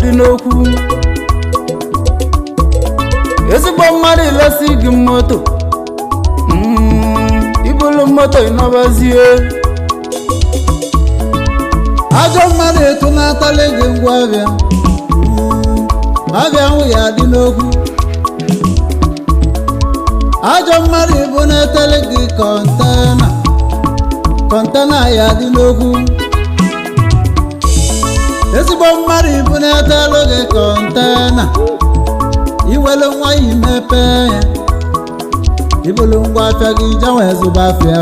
dị n'okwu ezigbo mmadụ ilesi gị moto ibulu moto ịnọbazie ajọ mmadụ etu na-atali gị ngwa abịa abịa nwụ ya dị n'okwu ajọ mmadụ ibu na-eteli gị kọntena ya dị n'okwu ezigbo mmadụ ibu na-etelu gị kọntena iwelu nwa imepe ya ibulu ngwa afịa gị janwe ezigbo afịa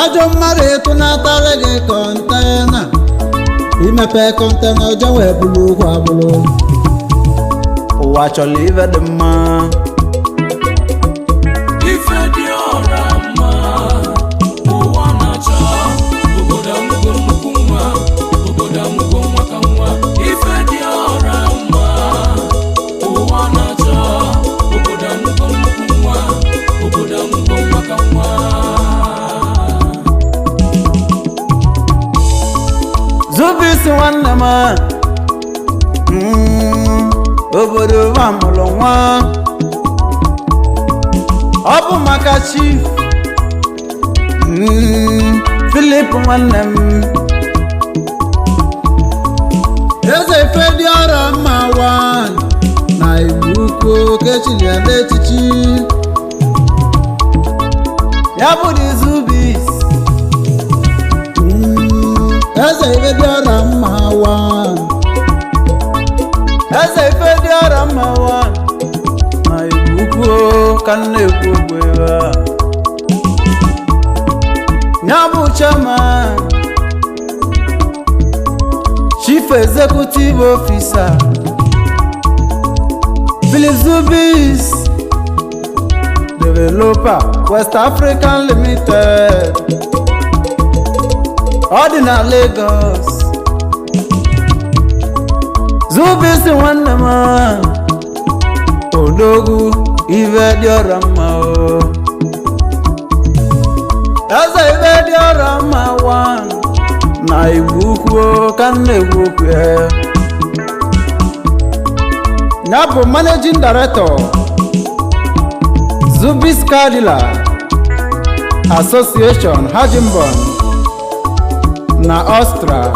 ajọ mmadụ etu na-atali gị kọntena imepe kọntena janwe ebulu ụkwụ abụrụ ụwa chọrọ ife dị mma Ifedioramma ụwa na-achọ obodo amụgo nnukwu nwa obodo amụgo nwa ka nwa Ifedioramma ụwa na-achọ obodo amụgo nnukwu nwa obodo amụgo nwa ka nwa Zubisi nwanne m obodo ma mụrụ nwa ọ bụ maka chief Philip nwanne m eze Ifedioramma wan na Igbo ukwu kechiri ya n'echichi ya bụ the Zubis eze Ifedioramma wan eze Ifedioramma wan na Igbo ukwu ka m na-ekwu okwu ebe a ya bụ chairman chief executive officer Philip Zubis developer West African Limited ọ dị na Lagos Zubis nwanne m odogwu Ifedioramma eze Ifedioramma wan na Igbo ukwu ka m na-ekwu okwu ya bụ managing director Zubis Car Dealer Association Hajimbon na Austria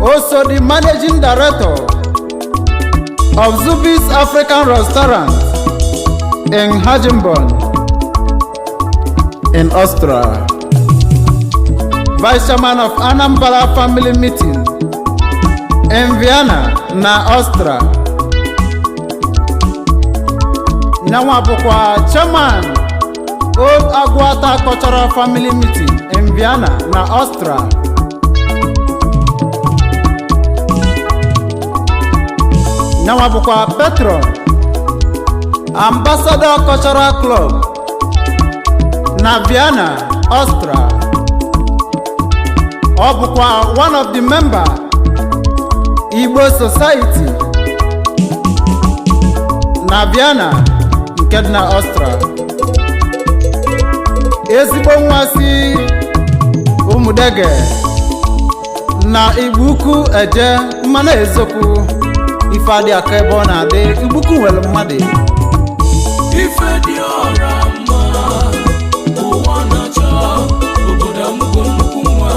also the managing director of Zubis African Restaurant in Hajimbon in Austria, vice chairman of Anambra family meeting in Vienna na Austria. Nyanwa bụkwa chairman Old Agwata Cultural Family Meeting in Vienna na Austria. Nyanwa bụkwa patron Ambassador Cultural Club na Vienna, Austria. Ọ bụkwa one of the member Igbo Society na Vienna nke dị na Austria. Ezigbo nwa si ụmụdege na Igbo ukwu eje mmanụ ezokwu ife adị aka ebe ọ na-adị Igbo ukwu nwere mmadụ Ifedioramma ụwa na-achọ obodo amụgo nnukwu nwa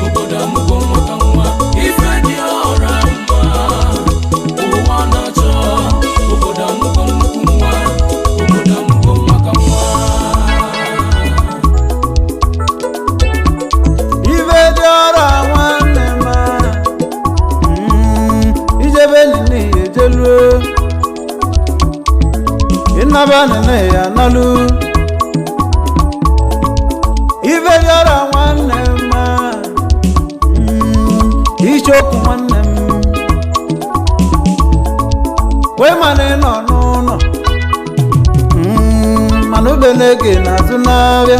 obodo amụgo nwa ka nwa Ifedioramma ụwa na-achọ obodo amụgo nnukwu nwa obodo amụgo nwa ka nwa Ifedioramma nwanne m ijebe nini ejelu ịnaba nene ya nalu Ifedioramma nwanne m ichokwu nwanne m wee mana ị nọ n'ụlọ mana obenege na-azụ n'abịa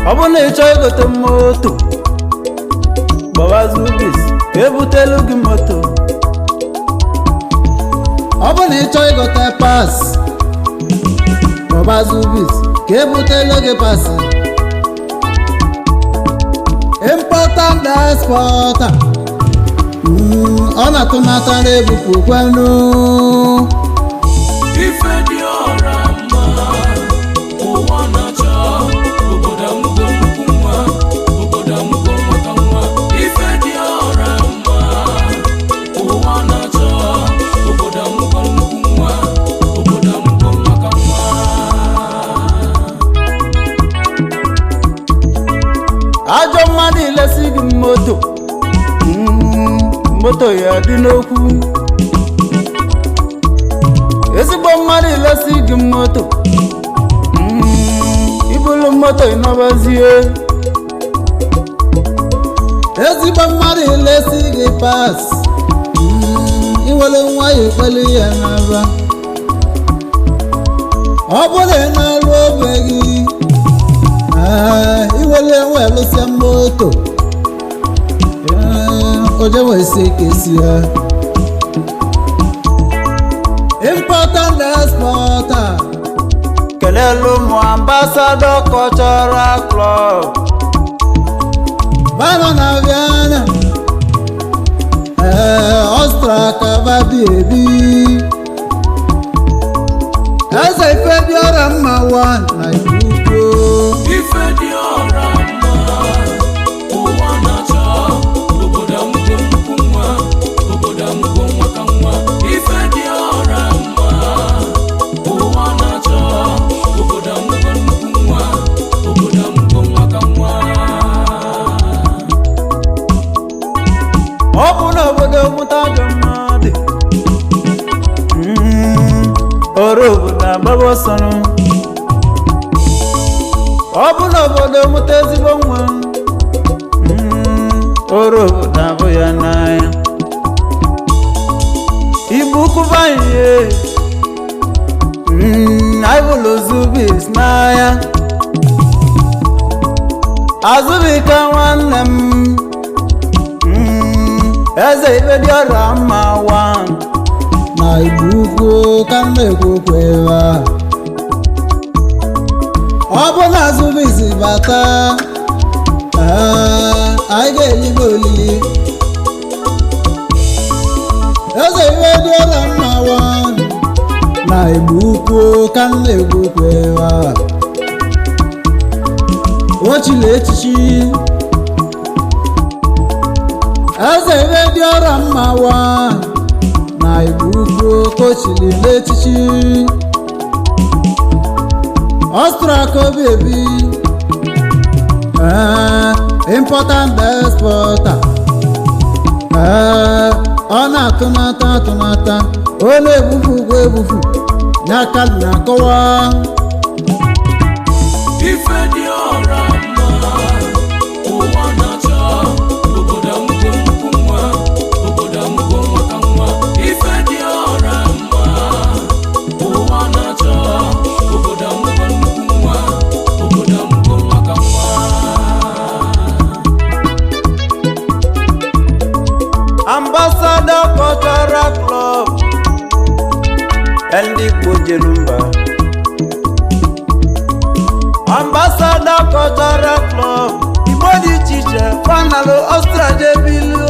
ọ bụ na ịchọ igote moto gbawa Zubis ka ebutelu gị moto ọ bụ na ịchọ ịgote pas kpọba Zubis ka ebutelu gị pasị important exporter ọ na-atụnatara ebupụ kwenu Ifedioramma ụwa na-achọ obodo amụgo nnukwu nwa obodo amụgo maka nwa Ifedioramma ụwa na-achọ obodo amụgo nnukwu nwa obodo amụgo maka nwa ajọ mmadụ ilesi gị moto ya dị n'okwu ezigbo mmadụ ilesi gị moto ibulu moto ịnọbazie ezigbo mmadụ ilesi gị pas iwere nwayọ ekpelu ya n'aba ọ bụrụ ị na-arụ ogbe gị iwere welụsịa moto oje wesi kesi ya important exporter kelelu mụ ambassador cultural club bana na Vienna Austria kavabi ebi eze Ifedioramma wa na Igbo Ifedioramma ụwa na-achọ obodo amụgo nnukwu nwa obodo amụgo nwa ka nwa Ifedioramma ụwa na-achọ obodo amụgo nnukwu nwa obodo amụgo nwa ka nwa ọ bụ n'obodo mụta ajọ mmadụ ọrụ obodo agbaba ọsọnụ ọ bụ n'obodo mụta ezigbo nwa ọrụ obodo abụ ya n'anya ibu kubanye aịbụlụ zubis n'anya azụbika nwanne m eze Ifedioramma wa na Igbo ka m na-ekwukwu ebe a ọ bụ na azụbisi bata anyị ga-elibe olili eze Ifedioramma wa na Igbo ka m na-ekwukwu ebe a o chiri echichi eze Ifedioramma wa na Igbo kochiri n'echichi Austria kobi ebi important exporter ọ na-atụnata ọ na-ebufu ụgwọ ebufu n'aka na-akọwa Ifedioramma ụwa na-achọ obodo amụgo nnukwu nwa obodo amụgo nwa ka nwa Ifedioramma ụwa na-achọ obodo amụgo nnukwu nwa obodo amụgo nwa ka nwa ambassador cultural club ndị Igbo jelu mba ambassador cultural club Igbo dị iche iche fanalụ Austria jebilio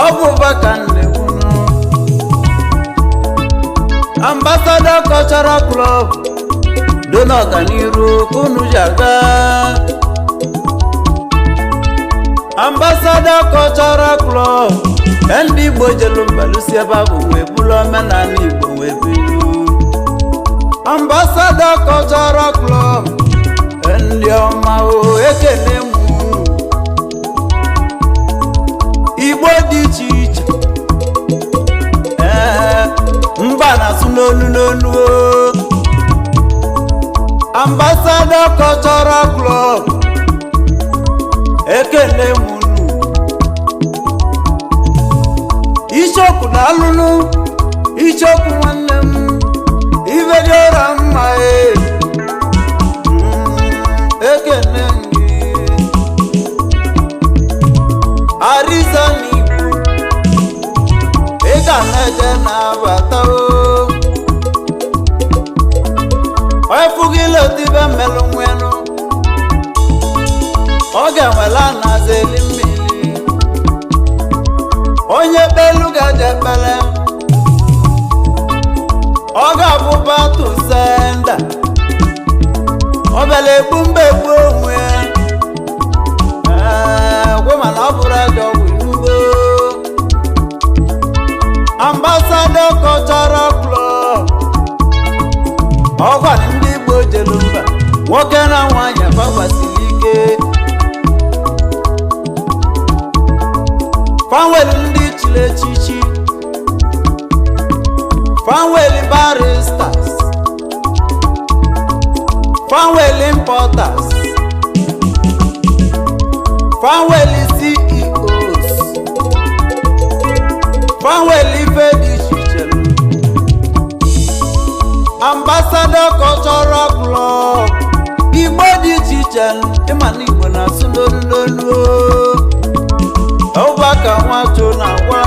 ọ bụ baka nnekwunu ambassador cultural club do n'ọganiru kunu ji aga ambassador cultural club ndị Igbo jelu mba lusi ebe abụ wee bulu omenala Igbo wee bilu ambassador cultural club ndị ọma o ekele mụ Igbo dị iche iche mba na-asụ n'onu o ambassador cultural club ekele mụ ichokwu na alụnụ ichokwu nwanne m Ifedioramma ekele gị Arizona Igbo ị ga na-eje na-abata efugile otibe mmelụ nwenu ọ ga-enwela na-azeli mmiri onye kpelu gaje kpele ọ ga-abụ batu senda ọ bịala egbu mba egbu onwe gwe mana ọ bụrụ ajọ wilugo ambassador cultural club ọ gwara ndị Igbo jelu mba nwoke na nwaanyị agbasiri ike fanwelu ndị chiri echichi fanwelu baristas fanwelu importers fanwelu CEOs fanwelu ife dị iche iche ambassador cultural club Igbo dị iche iche ịma na Igbo na-asụ n'olu n'olu ụbaka nwacho na nwa